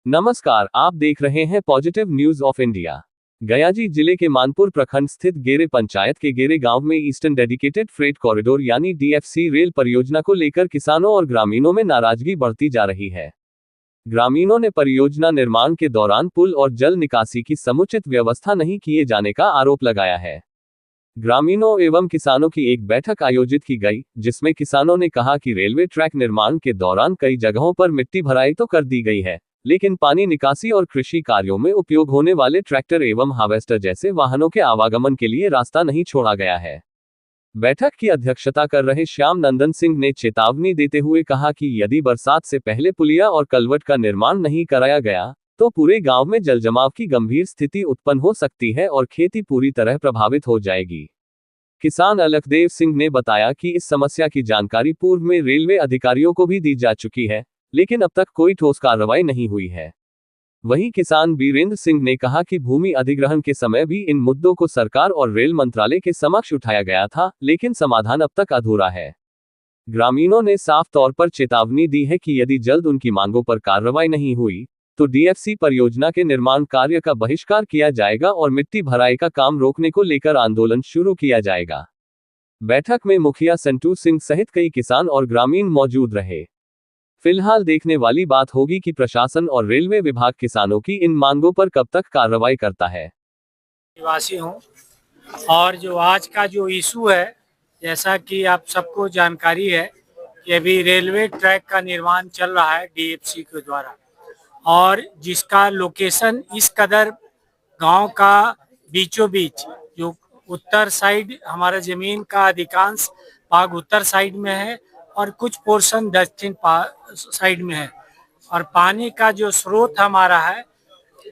नमस्कार, आप देख रहे हैं positive news of India. Gayaji जिले के मानपुर प्रखंड स्थित गेरे पंचायत के गेरे गांव में ईस्टर्न डेडिकेटेड फ्रेट कॉरिडोर यानी डीएफसी रेल परियोजना को लेकर किसानों और ग्रामीणों में नाराजगी बढ़ती जा रही है। ग्रामीणों ने परियोजना निर्माण के दौरान पुल और जल निकासी की समुचित व्यवस्था नहीं किए जाने का आरोप लगाया है। ग्रामीणों एवं किसानों की एक बैठक आयोजित की गई, जिसमें किसानों ने कहा कि रेलवे ट्रैक निर्माण के दौरान कई जगहों पर मिट्टी भराई तो कर दी गई है, लेकिन पानी निकासी और कृषि कार्यों में उपयोग होने वाले ट्रैक्टर एवं हार्वेस्टर जैसे वाहनों के आवागमन के लिए रास्ता नहीं छोड़ा गया है। बैठक की अध्यक्षता कर रहे श्याम नंदन सिंह ने चेतावनी देते हुए कहा कि यदि बरसात से पहले पुलिया और कलवट का निर्माण नहीं कराया गया तो पूरे गांव में जलजमाव की गंभीर स्थिति उत्पन्न हो सकती है और खेती पूरी तरह प्रभावित हो जाएगी। किसान अलखदेव सिंह ने बताया कि इस समस्या की जानकारी पूर्व में रेलवे अधिकारियों को भी दी जा चुकी है, लेकिन अब तक कोई ठोस कार्रवाई नहीं हुई है। वहीं किसान बीरेंद्र सिंह ने कहा कि भूमि अधिग्रहण के समय भी इन मुद्दों को सरकार और रेल मंत्रालय के समक्ष उठाया गया था, लेकिन समाधान अब तक अधूरा है। ग्रामीणों ने साफ तौर पर चेतावनी दी है कि यदि जल्द उनकी मांगों पर कार्रवाई नहीं हुई तो डीएफसी परियोजना के निर्माण कार्य का बहिष्कार किया जाएगा और मिट्टी भराई का काम रोकने को लेकर आंदोलन शुरू किया जाएगा। बैठक में मुखिया संटू सिंह सहित कई किसान और ग्रामीण मौजूद रहे। फिलहाल देखने वाली बात होगी कि प्रशासन और रेलवे विभाग किसानों की इन मांगों पर कब तक कार्रवाई करता है। निवासी हूँ और जो आज का जो इशू है, जैसा कि आप सबको जानकारी है कि अभी रेलवे ट्रैक का निर्माण चल रहा है डीएफसी के द्वारा, और जिसका लोकेशन इस कदर गांव का बीचों बीच, जो उत्तर साइड हमारा जमीन का अधिकांश भाग उत्तर साइड में है और कुछ पोर्शन दक्षिण साइड में है, और पानी का जो स्रोत हमारा है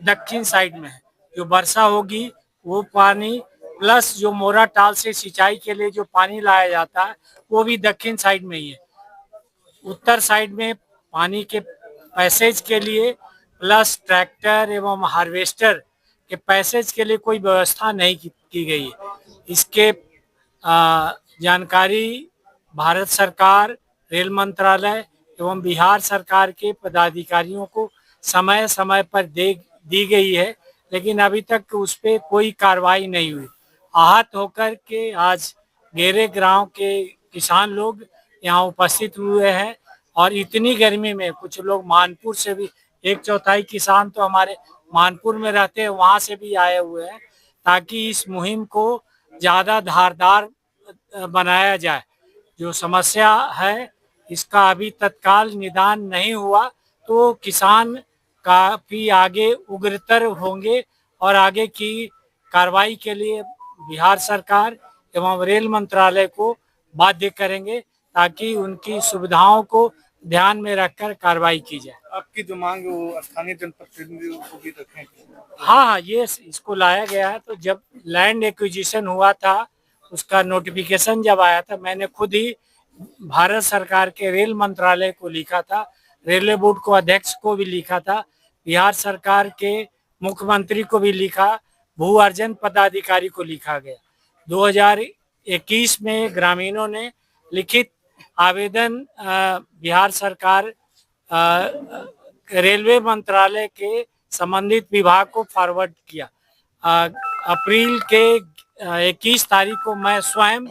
दक्षिण साइड में है। जो वर्षा होगी वो पानी प्लस जो मोरा टाल से सिंचाई के लिए जो पानी लाया जाता है वो भी दक्षिण साइड में ही है। उत्तर साइड में पानी के पैसेज के लिए प्लस ट्रैक्टर एवं हार्वेस्टर के पैसेज के लिए कोई व्यवस्था नहीं की गई है। इसके जानकारी भारत सरकार, रेल मंत्रालय एवं बिहार सरकार के पदाधिकारियों को समय समय पर दी गई है, लेकिन अभी तक उस पर कोई कार्रवाई नहीं हुई। आहत होकर के आज गेरे गांव के किसान लोग यहाँ उपस्थित हुए हैं, और इतनी गर्मी में कुछ लोग मानपुर से भी, 1/4 किसान तो हमारे मानपुर में रहते हैं, वहाँ से भी आए हुए हैं, ताकि इस मुहिम को ज़्यादा धारदार बनाया जाए। जो समस्या है इसका अभी तत्काल निदान नहीं हुआ तो किसान काफ़ी आगे उग्रतर होंगे और आगे की कार्रवाई के लिए बिहार सरकार एवं रेल मंत्रालय को बाध्य करेंगे, ताकि उनकी सुविधाओं को ध्यान में रखकर कार्रवाई की जाए। आपकी जो मांग है वो स्थानीय जनप्रतिनिधियों को भी रखें? हाँ, ये इसको लाया गया है। तो जब लैंड एक्विजिशन हुआ था, उसका नोटिफिकेशन जब आया था, मैंने खुद ही भारत सरकार के रेल मंत्रालय को लिखा था, रेलवे बोर्ड को अध्यक्ष को भी लिखा था, बिहार सरकार के मुख्यमंत्री को भी लिखा, भू अर्जन पदाधिकारी को लिखा गया। 2021 में ग्रामीणों ने लिखित आवेदन बिहार सरकार रेलवे मंत्रालय के संबंधित विभाग को फॉरवर्ड किया। अप्रैल के 21 तारीख को मैं स्वयं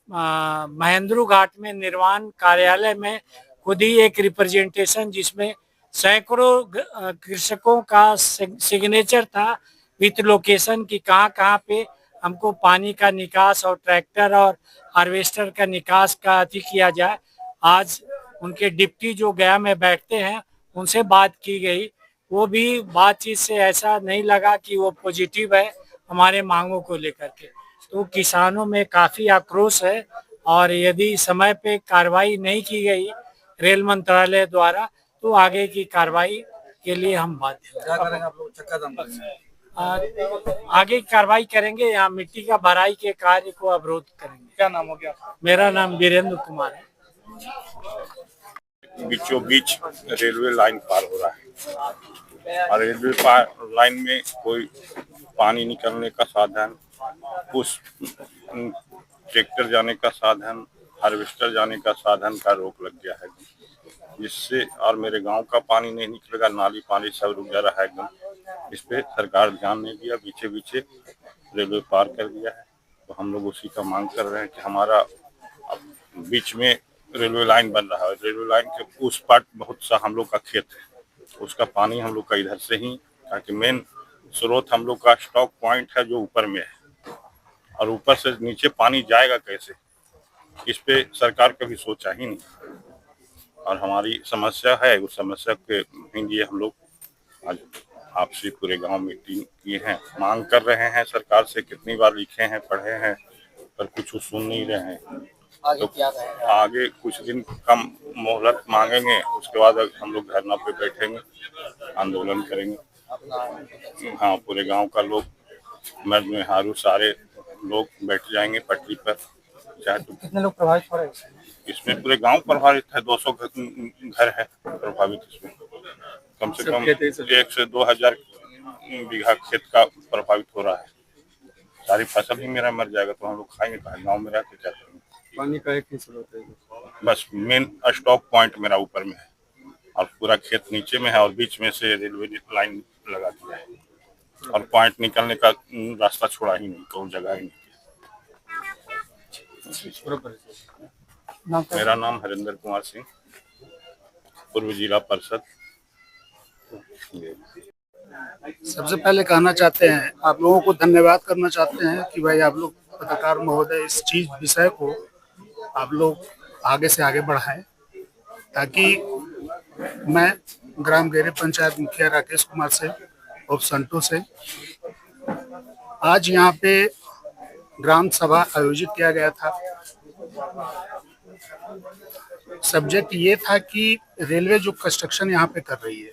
महेंद्रू घाट में निर्माण कार्यालय में खुद ही एक रिप्रेजेंटेशन, जिसमें सैकड़ों कृषकों का सिग्नेचर था विथ लोकेशन की कहाँ पे हमको पानी का निकास और ट्रैक्टर और हार्वेस्टर का निकास का अति किया जाए। आज उनके डिप्टी जो गया में बैठते हैं उनसे बात की गई, वो भी बातचीत से ऐसा नहीं लगा कि वो पॉजिटिव है हमारे मांगों को लेकर के। तो किसानों में काफ़ी आक्रोश है, और यदि समय पे कार्रवाई नहीं की गई रेल मंत्रालय द्वारा तो आगे की कार्रवाई के लिए हम बाध्य हैं। क्या करेंगे आप लोग? चक्का जाम आगे कार्रवाई करेंगे, यहाँ मिट्टी का भराई के कार्य को अवरोध करेंगे। क्या नाम हो गया? मेरा नाम वीरेंद्र कुमार है। बीचों बीच रेलवे लाइन पार हो रहा है और रेलवे लाइन में कोई पानी निकलने का साधन, उस ट्रैक्टर जाने का साधन, हार्वेस्टर जाने का साधन का रोक लग गया है। जिससे और मेरे गांव का पानी नहीं निकलेगा, नाली पानी सब रुक जा रहा है एकदम। इस पे सरकार ध्यान नहीं दिया, पीछे पीछे रेलवे पार कर दिया है। तो हम लोग उसी का मांग कर रहे हैं कि हमारा बीच में रेलवे लाइन बन रहा है, रेलवे लाइन के उस पार बहुत सा हम लोग का खेत है, उसका पानी हम लोग का इधर से ही, ताकि मेन स्रोत हम लोग का स्टॉक पॉइंट है जो ऊपर में है, और ऊपर से नीचे पानी जाएगा कैसे, इस पे सरकार कभी सोचा ही नहीं। और हमारी समस्या है, उस समस्या के लिए हम लोग आज आपसे पूरे गांव मीटिंग किए हैं, मांग कर रहे हैं सरकार से, कितनी बार लिखे हैं, पढ़े हैं, पर कुछ सुन नहीं रहे हैं। आगे तो क्या रहेगा? आगे कुछ दिन कम मोहलत मांगेंगे, उसके बाद हम लोग धरना पे बैठेंगे, आंदोलन करेंगे। हाँ, पूरे गांव का लोग, मर्द मेहरारू सारे लोग बैठ जाएंगे पटरी पर। चाहे तो कितने लोग प्रभावित हो रहे हैं? इसमें पूरे गांव प्रभावित है, 200 घर है प्रभावित। इसमें कम से कम 1 से 2 हजार बीघा खेत का प्रभावित हो रहा है। सारी फसल ही मेरा मर जाएगा, तो हम लोग खाएंगे कहाँ? गाँव में रह के क्या करेंगे? पानी का एक ही स्रोत है, बस मेन स्टॉक पॉइंट मेरा ऊपर में है, और पूरा खेत नीचे में है, और बीच में से रेलवे लाइन लगा दिया है, और पॉइंट निकलने का रास्ता छोड़ा ही नहीं, कोई जगह ही नहीं। मेरा नाम हरिंदर कुमार सिंह, पूर्व जिला परिषद। सबसे पहले कहना चाहते हैं, आप लोगों को धन्यवाद करना चाहते हैं कि भाई आप लोग पत्रकार महोदय इस चीज विषय को आप लोग आगे से आगे बढ़ाएं, ताकि मैं ग्राम गेरे पंचायत मुखिया राकेश कुमार से और संटू से आज यहाँ पे ग्राम सभा आयोजित किया गया था। सब्जेक्ट ये था कि रेलवे जो कंस्ट्रक्शन यहाँ पे कर रही है,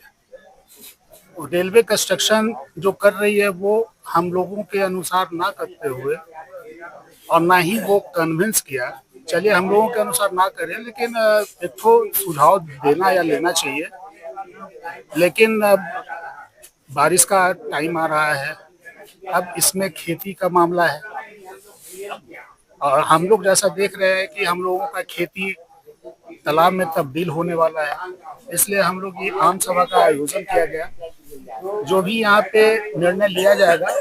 रेलवे कंस्ट्रक्शन जो कर रही है वो हम लोगों के अनुसार ना करते हुए, और ना ही वो कन्विंस किया, चलिए हम लोगों के अनुसार ना करें, लेकिन एक तो सुझाव देना या लेना चाहिए। लेकिन बारिश का टाइम आ रहा है, अब इसमें खेती का मामला है, और हम लोग जैसा देख रहे हैं कि हम लोगों का खेती तालाब में तब्दील होने वाला है, इसलिए हम लोग ये आम सभा का आयोजन किया गया। जो भी यहाँ पे निर्णय लिया जाएगा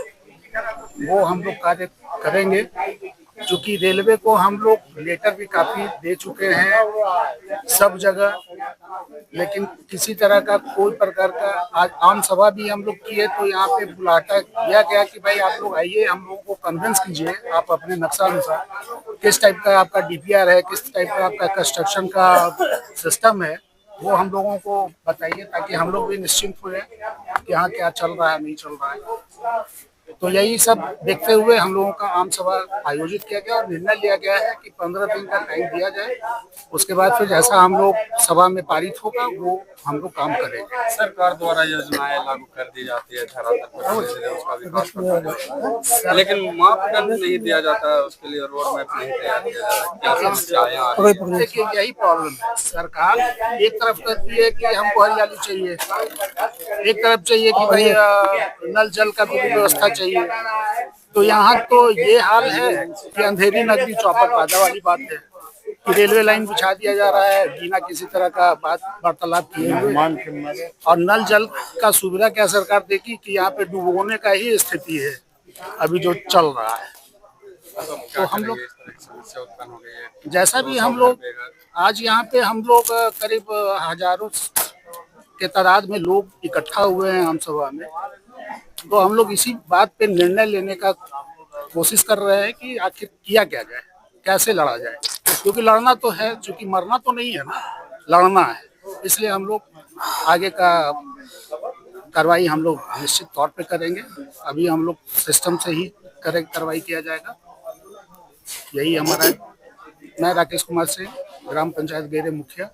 वो हम लोग कार्य करेंगे, क्योंकि रेलवे को हम लोग लेटर भी काफी दे चुके हैं सब जगह, लेकिन किसी तरह का कोई प्रकार का, आज आम सभा भी हम लोग किए तो यहाँ पे बुलाटा दिया गया कि भाई आप लोग आइए, हम लोगों को कन्विंस कीजिए, आप अपने नक्शा अनुसार किस टाइप का आपका डीपीआर है, किस टाइप का आपका कंस्ट्रक्शन का सिस्टम है, वो हम लोगों को बताइए, ताकि हम लोग भी निश्चिंत हो जाए कि यहाँ क्या चल रहा है, नहीं चल रहा है। तो यही सब देखते हुए हम लोगों का आम सभा आयोजित किया गया, और निर्णय लिया गया है कि 15 दिन का टाइम दिया जाए, उसके बाद फिर जैसा हम लोग सभा में पारित होगा वो हम लोग काम करेंगे। सरकार द्वारा योजनाएं लागू कर दी जाती है धरातल पर, उसका विकास करता है, लेकिन मापदंड नहीं दिया जाता है, उसके लिए रोड मैप नहीं तैयार किया जाता है। क्या समस्याएं आ रही हैं? देखिए यही प्रॉब्लम है, सरकार एक तरफ कहती है कि हमको हरियाली चाहिए, एक तरफ चाहिए कि भाई नल जल का भी व्यवस्था चाहिए, तो यहाँ तो ये हाल है कि अंधेरी नगरी चौपट राजा वाली बात है कि रेलवे लाइन बिछा दिया जा रहा है बिना किसी तरह का बात वार्तालाप किए हुए, और नल जल का सुविधा क्या सरकार देखी कि यहाँ पे डूबोने का ही स्थिति है अभी जो चल रहा है। तो हम लोग समस्या उत्पन्न हो गई है। जैसा भी हम लोग आज यहाँ पे हम लोग करीब हजारों के तादाद में लोग इकट्ठा हुए हैं आम सभा में, तो हम लोग इसी बात पे निर्णय लेने का कोशिश कर रहे हैं कि आखिर किया क्या जाए, कैसे लड़ा जाए, क्योंकि लड़ना तो है, क्योंकि मरना तो नहीं है ना, लड़ना है, इसलिए हम लोग आगे का कार्रवाई हम लोग निश्चित तौर पे करेंगे। अभी हम लोग सिस्टम से ही कार्रवाई किया जाएगा, यही हमारा। मैं राकेश कुमार सिंह, ग्राम पंचायत गेरे मुखिया।